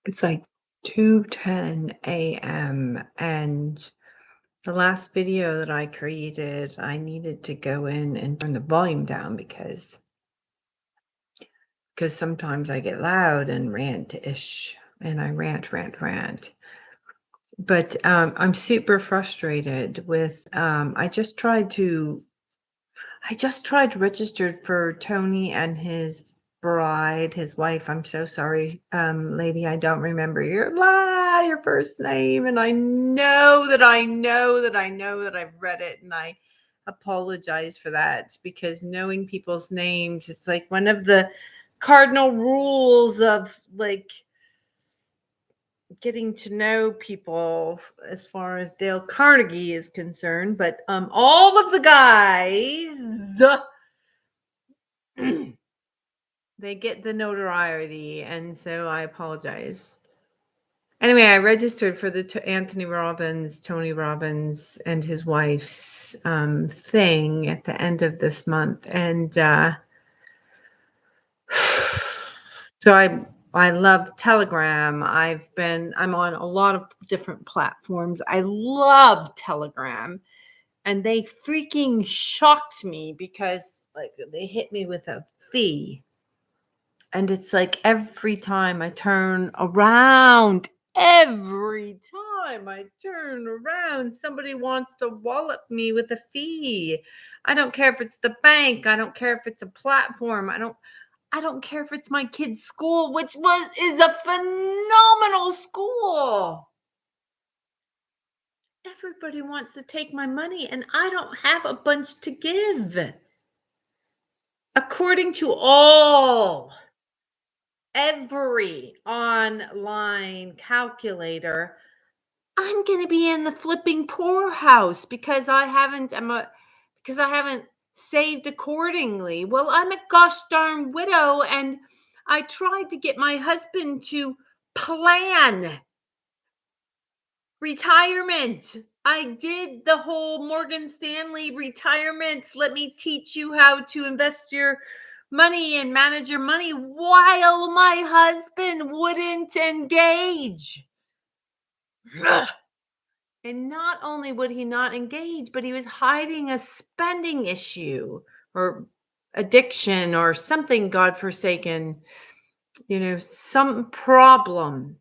It's like 2:10 a.m. and the last video that I created, I needed to go in and turn the volume down because sometimes I get loud and rant-ish and I rant. But I'm super frustrated with I just tried registered for Tony and his bride, his wife. I'm so sorry, lady. I don't remember your first name, and I know that I've read it, and I apologize for that because knowing people's names, it's like one of the cardinal rules of like getting to know people as far as Dale Carnegie is concerned. But all of the guys they get the notoriety, and so I apologize. Anyway, I registered for the Tony Robbins, and his wife's thing at the end of this month, and so I love Telegram. I'm on a lot of different platforms. I love Telegram, and they freaking shocked me because like they hit me with a fee. And it's like every time I turn around, somebody wants to wallop me with a fee. I don't care if it's the bank. I don't care if it's a platform. I don't care if it's my kid's school, which is a phenomenal school. Everybody wants to take my money and I don't have a bunch to give. According to every online calculator, I'm going to be in the flipping poorhouse because because I haven't saved accordingly. Well, I'm a gosh darn widow, and I tried to get my husband to plan retirement. I did the whole Morgan Stanley retirement. Let me teach you how to invest your money and manage your money while my husband wouldn't engage. Ugh. And not only would he not engage, but he was hiding a spending issue or addiction or something godforsaken, some problem.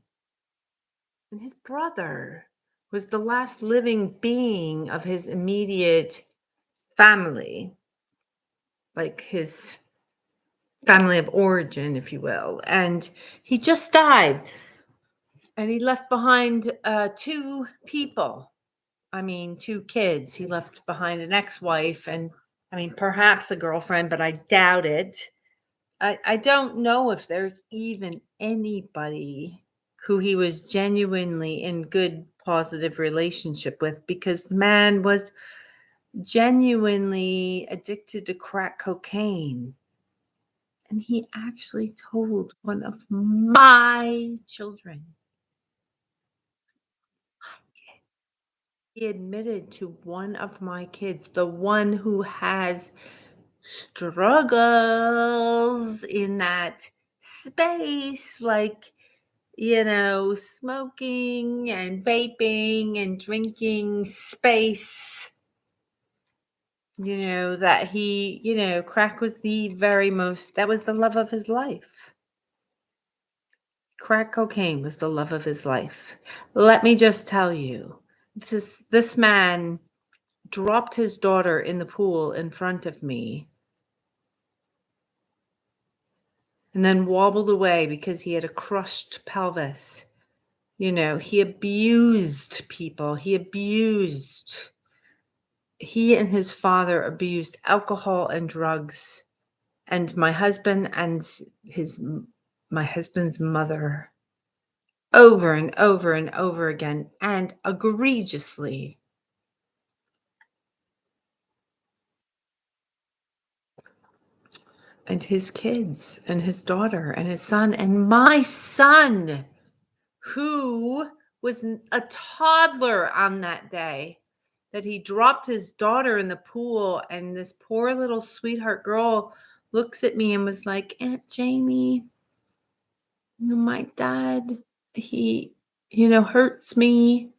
And his brother was the last living being of his immediate family, like his family of origin, if you will. And he just died. And he left behind two people. I mean, two kids. He left behind an ex-wife and perhaps a girlfriend, but I doubt it. I don't know if there's even anybody who he was genuinely in good, positive relationship with because the man was genuinely addicted to crack cocaine. And he actually told one of my children. He admitted to one of my kids, the one who has struggles in that space, like, smoking and vaping and drinking space, that crack was that was the love of his life. Crack cocaine was the love of his life. Let me just tell you, this man dropped his daughter in the pool in front of me and then wobbled away because he had a crushed pelvis. He abused people. He and his father abused alcohol and drugs. And my husband and my husband's mother over and over and over again and egregiously. And his kids and his daughter and his son and my son, who was a toddler on that day, that he dropped his daughter in the pool. And this poor little sweetheart girl looks at me and was like, Aunt Jamie, my dad he, hurts me.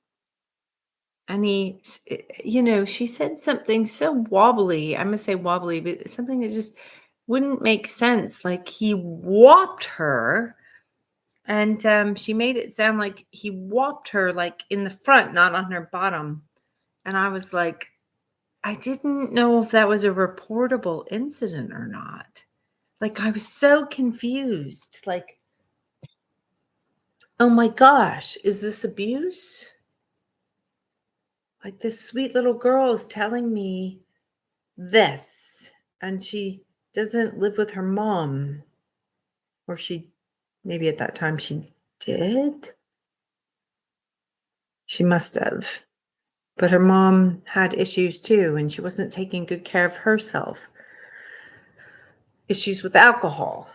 And she said something so wobbly. I'm gonna say wobbly, but something that just wouldn't make sense. Like he whopped her, and she made it sound like he whopped her like in the front, not on her bottom. And I was like, I didn't know if that was a reportable incident or not. Like I was so confused. Like, oh my gosh, is this abuse? Like this sweet little girl is telling me this, and she doesn't live with her mom, or she maybe at that time she did. She must have. But her mom had issues too, and she wasn't taking good care of herself. Issues with alcohol.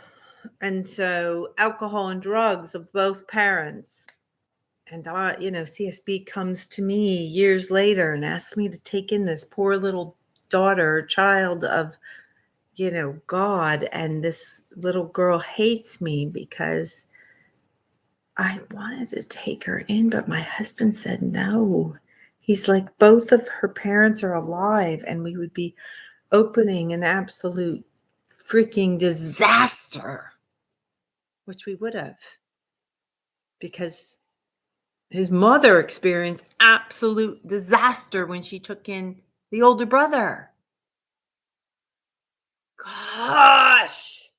And so alcohol and drugs of both parents. And CSB comes to me years later and asks me to take in this poor little daughter, child of God, and this little girl hates me because I wanted to take her in, but my husband said no. He's like, both of her parents are alive, and we would be opening an absolute freaking disaster, which we would have, because his mother experienced absolute disaster when she took in the older brother. Gosh.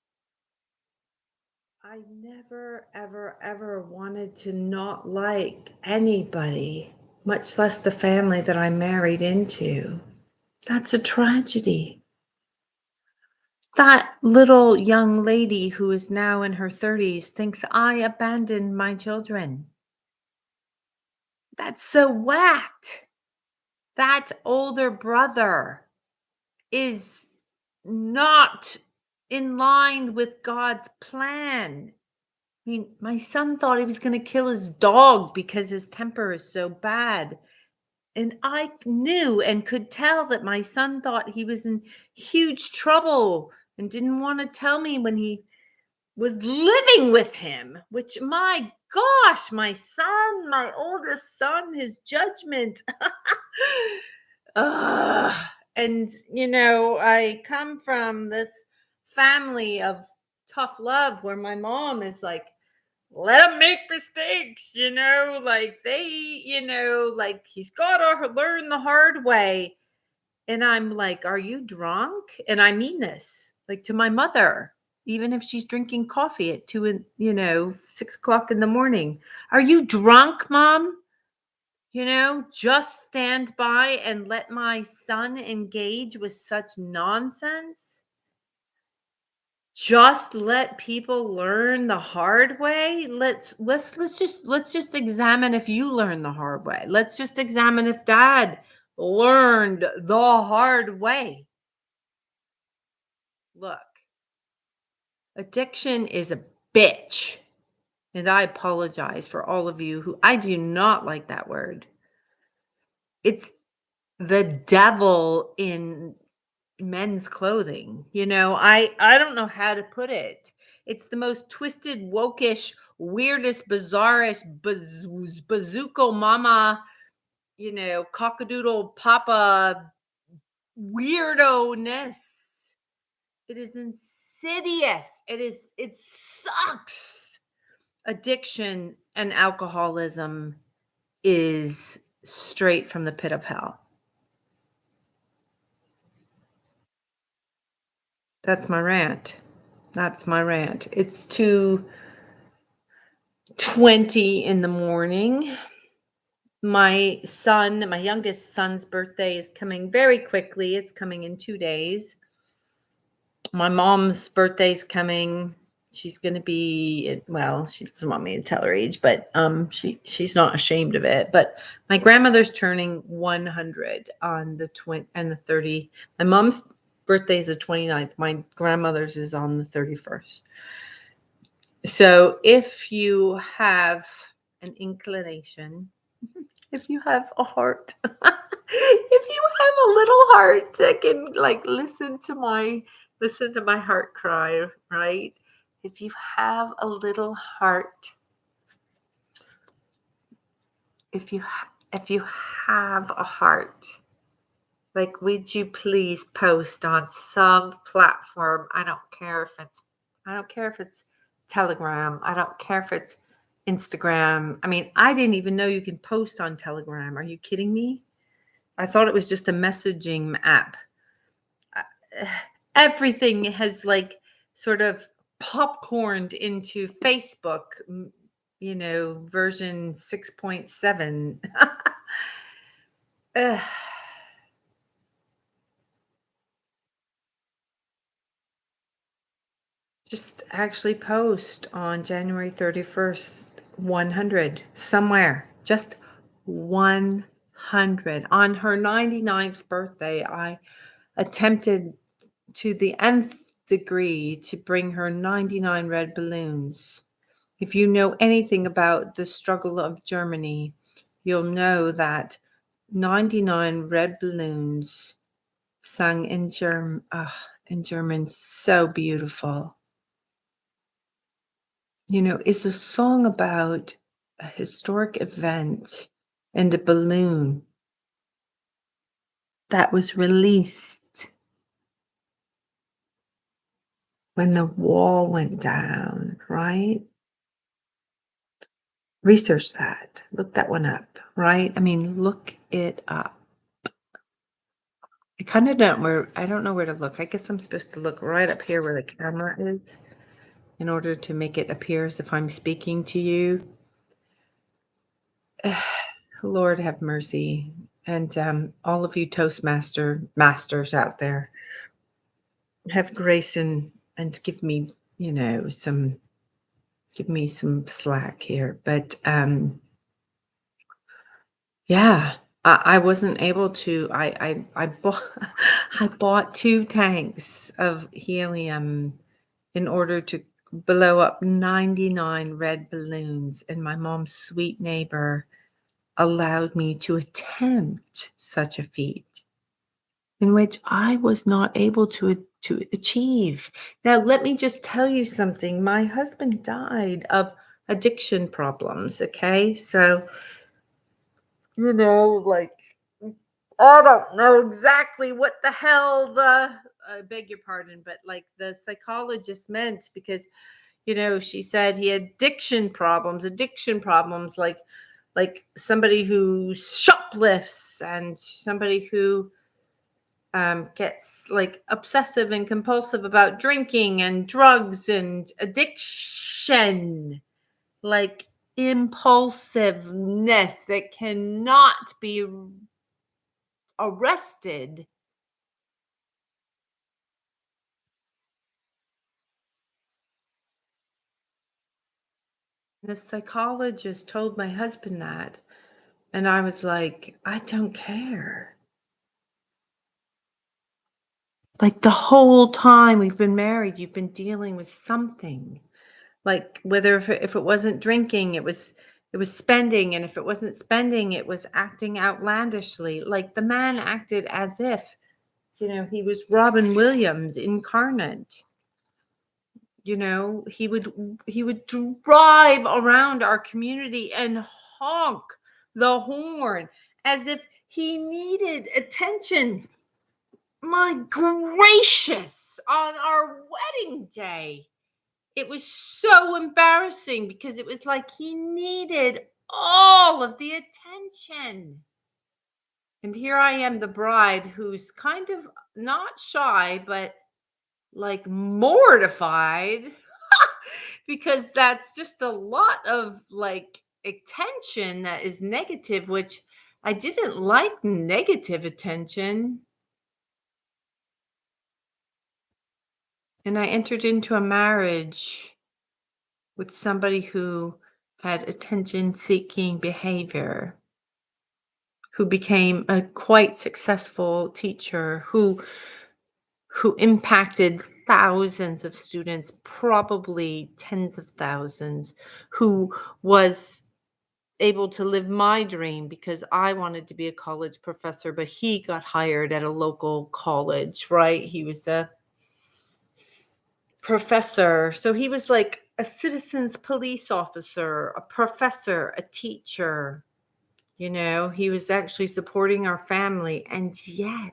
I never, ever, ever wanted to not like anybody, much less the family that I married into. That's a tragedy. That little young lady who is now in her 30s thinks I abandoned my children. That's so whacked. That older brother is not in line with God's plan. I mean, my son thought he was going to kill his dog because his temper is so bad. And I knew and could tell that my son thought he was in huge trouble and didn't want to tell me when he was living with him, which, my gosh, my son, my oldest son, his judgment. Ugh. And, I come from this family of tough love where my mom is like, let him make mistakes, like they, like he's got to learn the hard way. And I'm like, are you drunk? And I mean this, like to my mother, even if she's drinking coffee at 6 o'clock in the morning. Are you drunk, Mom? Just stand by and let my son engage with such nonsense. Just let people learn the hard way. Let's just examine if you learn the hard way. Let's just examine if Dad learned the hard way. Look, addiction is a bitch. And I apologize for all of you who I do not like that word. It's the devil in men's clothing. I don't know how to put it. It's the most twisted, wokish, weirdest, bizarrish, bazooka mama, cockadoodle papa weirdo ness. It is insidious. It sucks. Addiction and alcoholism is straight from the pit of hell. That's my rant. That's my rant. It's 2:20 in the morning. My youngest son's birthday is coming very quickly. It's coming in 2 days. My mom's birthday's coming. She's going to be, well, she doesn't want me to tell her age, but she's not ashamed of it. But my grandmother's turning 100 on the 20 and the 30. My mom's birthday is the 29th. My grandmother's is on the 31st. So if you have an inclination, if you have a heart, if you have a little heart that can listen to my heart cry, right? If you have a little heart, if you have a heart, like, would you please post on some platform? I don't care if it's Telegram. I don't care if it's Instagram. I mean, I didn't even know you can post on Telegram. Are you kidding me? I thought it was just a messaging app. Uh, Everything has like sort of popcorned into Facebook, version 6.7. Ugh. Just actually post on January 31st, 100 somewhere. Just 100. On her 99th birthday, I attempted to the nth degree to bring her 99 red balloons. If you know anything about the struggle of Germany, you'll know that 99 red balloons sung in German, so beautiful. It's a song about a historic event and a balloon that was released when the wall went down, right? Research that. Look that one up, right? I mean, look it up. I don't know where to look. I guess I'm supposed to look right up here where the camera is in order to make it appear as if I'm speaking to you. Lord have mercy. And all of you Toastmaster masters out there, have grace and give me some slack here. But yeah, I wasn't able to. I bought I bought 2 tanks of helium in order to blow up 99 red balloons, and my mom's sweet neighbor allowed me to attempt such a feat in which I was not able to achieve. Now, let me just tell you something. My husband died of addiction problems. Okay, so like, I don't know exactly what the hell the I beg your pardon, but like the psychologist meant, because she said he had addiction problems, like somebody who shoplifts and somebody who gets like obsessive and compulsive about drinking and drugs and addiction, like impulsiveness that cannot be arrested. The psychologist told my husband that, and I was like, I don't care. Like, the whole time we've been married, you've been dealing with something. Like, whether if it wasn't drinking, it was spending, and if it wasn't spending, it was acting outlandishly. Like, the man acted as if, he was Robin Williams incarnate. He would drive around our community and honk the horn as if he needed attention. My gracious, on our wedding day. It was so embarrassing because it was like he needed all of the attention. And here I am, the bride, who's kind of not shy, but like mortified because that's just a lot of like attention that is negative, which I didn't like negative attention. And I entered into a marriage with somebody who had attention seeking behavior, who became a quite successful teacher, who impacted thousands of students, probably tens of thousands, who was able to live my dream because I wanted to be a college professor, but he got hired at a local college, right? He was a professor. So he was like a citizens police officer, a professor, a teacher. He was actually supporting our family, and yet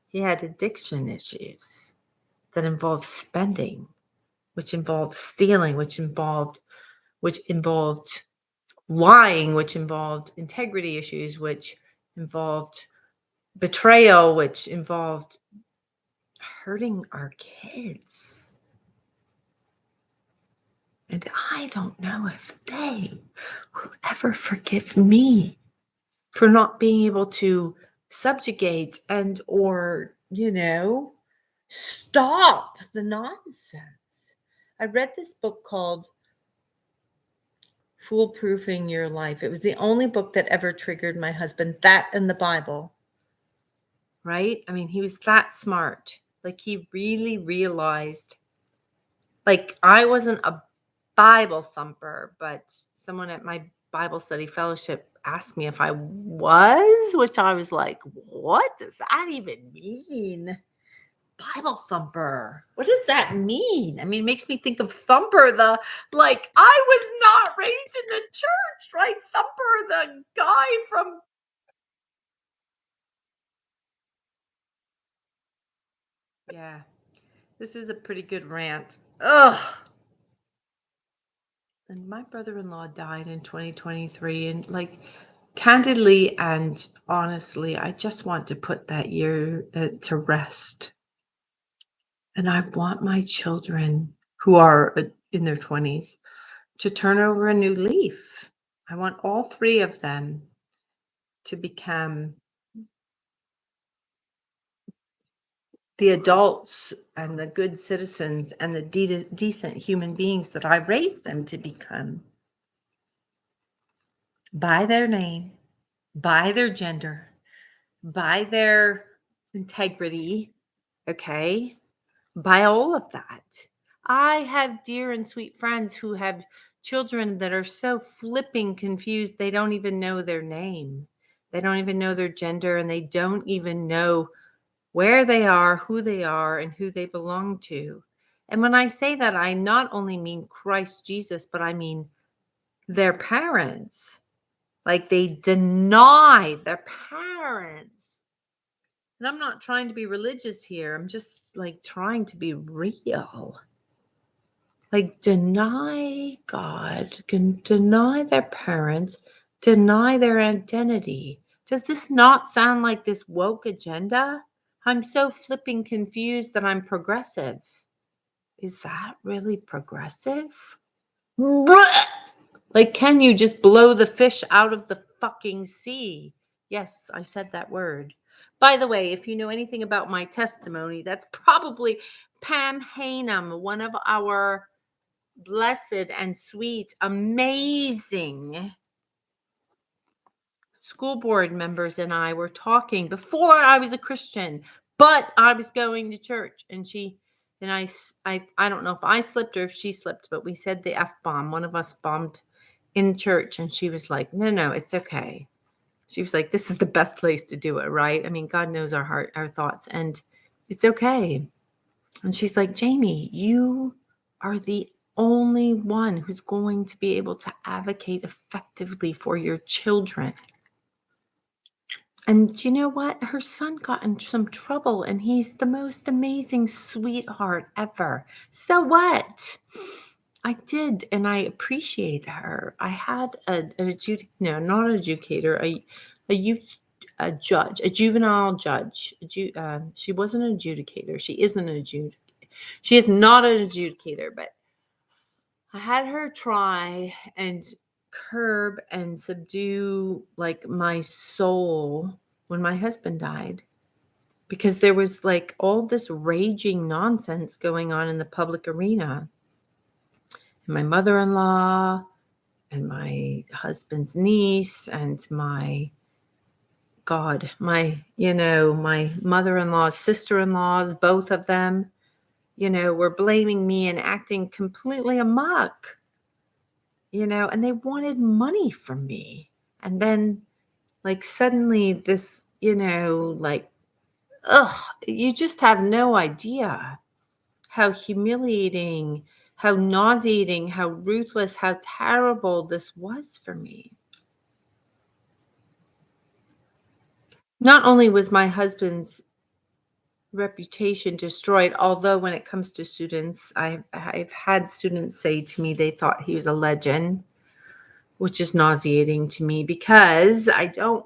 he had addiction issues that involved spending, which involved stealing, which involved lying, which involved integrity issues, which involved betrayal, which involved hurting our kids. And I don't know if they will ever forgive me for not being able to subjugate and or, stop the nonsense. I read this book called Foolproofing Your Life. It was the only book that ever triggered my husband, that and the Bible, right? I mean, he was that smart. Like, he really realized, like, I wasn't a Bible thumper, but someone at my Bible study fellowship asked me if I was, which I was like, what does that even mean? Bible thumper. What does that mean? I mean, it makes me think of Thumper, I was not raised in the church, right? Thumper, the guy from. Yeah, this is a pretty good rant. Ugh. And my brother-in-law died in 2023, and candidly and honestly, I just want to put that year to rest. And I want my children who are in their 20s to turn over a new leaf. I want all three of them to become the adults and the good citizens and the decent human beings that I raised them to become, by their name, by their gender, by their integrity, okay? By all of that. I have dear and sweet friends who have children that are so flipping confused, they don't even know their name. They don't even know their gender, and they don't even know where they are, and who they belong to. And when I say that, I not only mean Christ Jesus, but I mean their parents. Like, they deny their parents. And I'm not trying to be religious here. I'm just trying to be real. Like, deny God, can deny their parents, deny their identity. Does this not sound like this woke agenda? I'm so flipping confused that I'm progressive. Is that really progressive? Like, can you just blow the fish out of the fucking sea? Yes, I said that word. By the way, if you know anything about my testimony, that's probably Pam Hainum, one of our blessed and sweet, amazing school board members, and I were talking before I was a Christian, but I was going to church, and I don't know if I slipped or if she slipped, but we said the F bomb. One of us bombed in church, and she was like, no, no, it's okay. She was like, this is the best place to do it, right? I mean, God knows our heart, our thoughts, and it's okay. And she's like, Jamie, you are the only one who's going to be able to advocate effectively for your children. And you know what? Her son got in some trouble, and he's the most amazing sweetheart ever. So what? I did, and I appreciate her. I had no, not an adjudicator, a youth, a judge, a juvenile judge. She wasn't an adjudicator. She isn't an adjudicator. She is not an adjudicator, but I had her try and curb and subdue my soul when my husband died, because there was all this raging nonsense going on in the public arena. And my mother-in-law and my husband's niece and my mother-in-law's sister-in-laws, both of them, were blaming me and acting completely amok. And they wanted money from me. And then, suddenly this, you just have no idea how humiliating, how nauseating, how ruthless, how terrible this was for me. Not only was my husband's reputation destroyed, although when it comes to students, I've had students say to me they thought he was a legend, which is nauseating to me because I do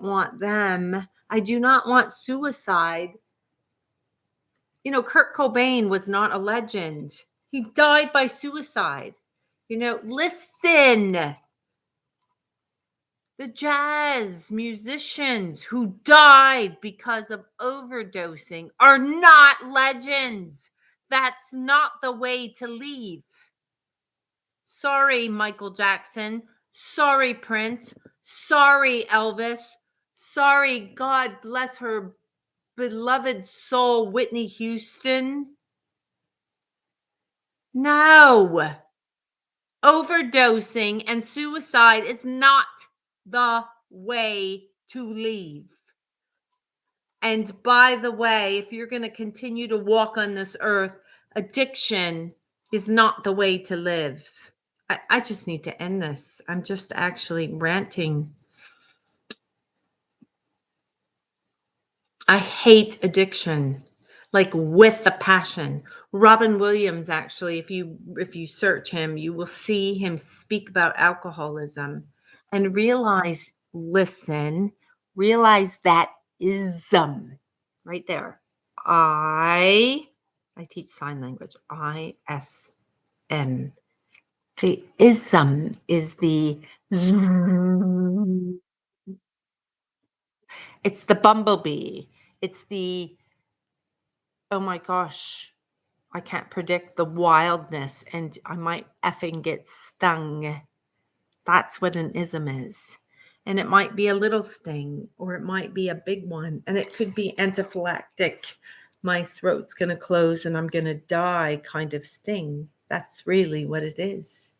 not want suicide. Kurt Cobain was not a legend. He died by suicide. Listen, the jazz musicians who died because of overdosing are not legends. That's not the way to leave. Sorry, Michael Jackson. Sorry, Prince. Sorry, Elvis. Sorry, God bless her beloved soul, Whitney Houston. No, overdosing and suicide is not the way to leave. And by the way, if you're going to continue to walk on this earth, addiction is not the way to live. I just need to end this. I'm just actually ranting. I hate addiction, like with a passion. Robin Williams, actually, if you search him, you will see him speak about alcoholism and realize that ism right there. I I teach sign language. ISM. The ism is the it's the bumblebee. It's the oh my gosh, I can't predict the wildness and I might effing get stung. That's what an ism is. And it might be a little sting or it might be a big one. And it could be anaphylactic. My throat's going to close and I'm going to die kind of sting. That's really what it is.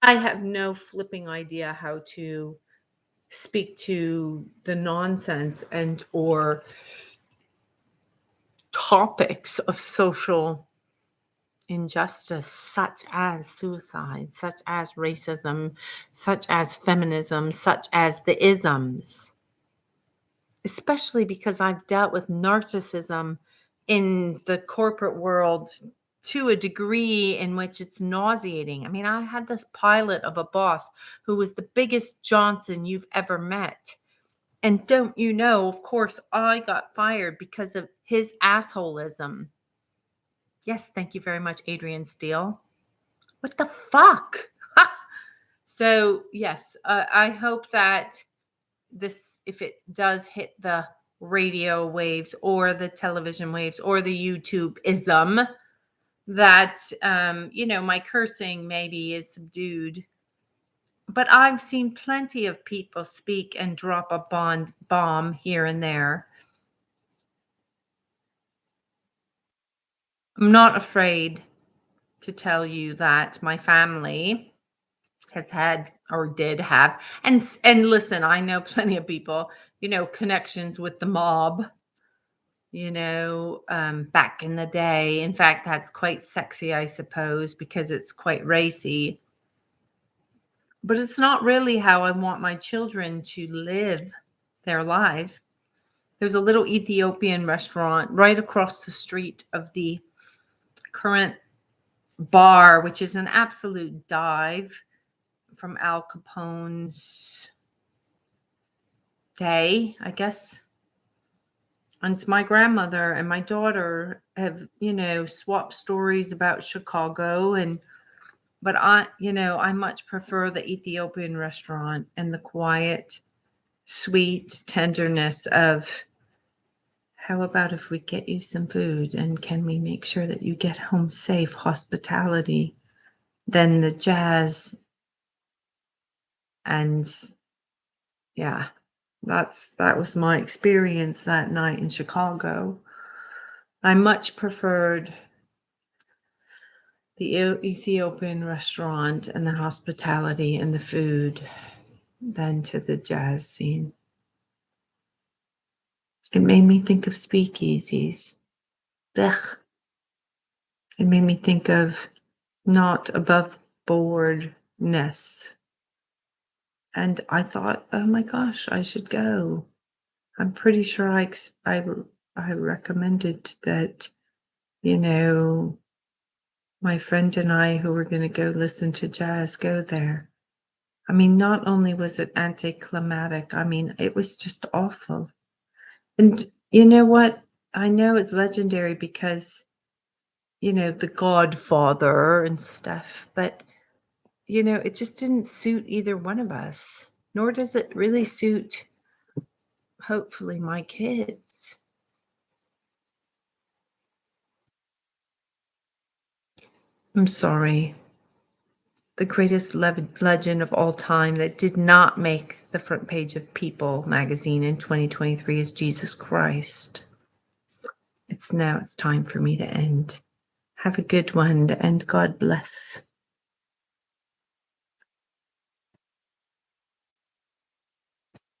I have no flipping idea how to speak to the nonsense and or topics of social injustice such as suicide, such as racism, such as feminism, such as the isms, especially because I've dealt with narcissism in the corporate world to a degree in which it's nauseating. I mean, I had this pilot of a boss who was the biggest Johnson you've ever met. And don't you know, of course, I got fired because of his assholism. Yes, thank you very much, Adrian Steele. What the fuck? So, yes, I hope that this, if it does hit the radio waves or the television waves or the YouTube ism, that, my cursing maybe is subdued. But I've seen plenty of people speak and drop a bomb here and there. I'm not afraid to tell you that my family has had or did have, and listen, I know plenty of people, connections with the mob, back in the day. In fact, that's quite sexy, I suppose, because it's quite racy. But it's not really how I want my children to live their lives. There's a little Ethiopian restaurant right across the street of the current bar, which is an absolute dive from Al Capone's day, I guess. And my grandmother and my daughter have, swapped stories about Chicago but I much prefer the Ethiopian restaurant and the quiet, sweet tenderness of how about if we get you some food and can we make sure that you get home safe, hospitality, than the jazz. And yeah, that was my experience that night in Chicago. I much preferred the Ethiopian restaurant and the hospitality and the food than to the jazz scene. It made me think of speakeasies. Ugh. It made me think of not above boardness. And I thought, "Oh my gosh, I should go." I'm pretty sure I recommended that, you know, my friend and I who were gonna go listen to jazz go there. I mean, not only was it anticlimactic, I mean, it was just awful. And you know what? I know it's legendary because, The Godfather and stuff, but, it just didn't suit either one of us, nor does it really suit, hopefully, my kids. I'm sorry. The greatest legend of all time that did not make the front page of People magazine in 2023 is Jesus Christ. It's time for me to end. Have a good one and God bless.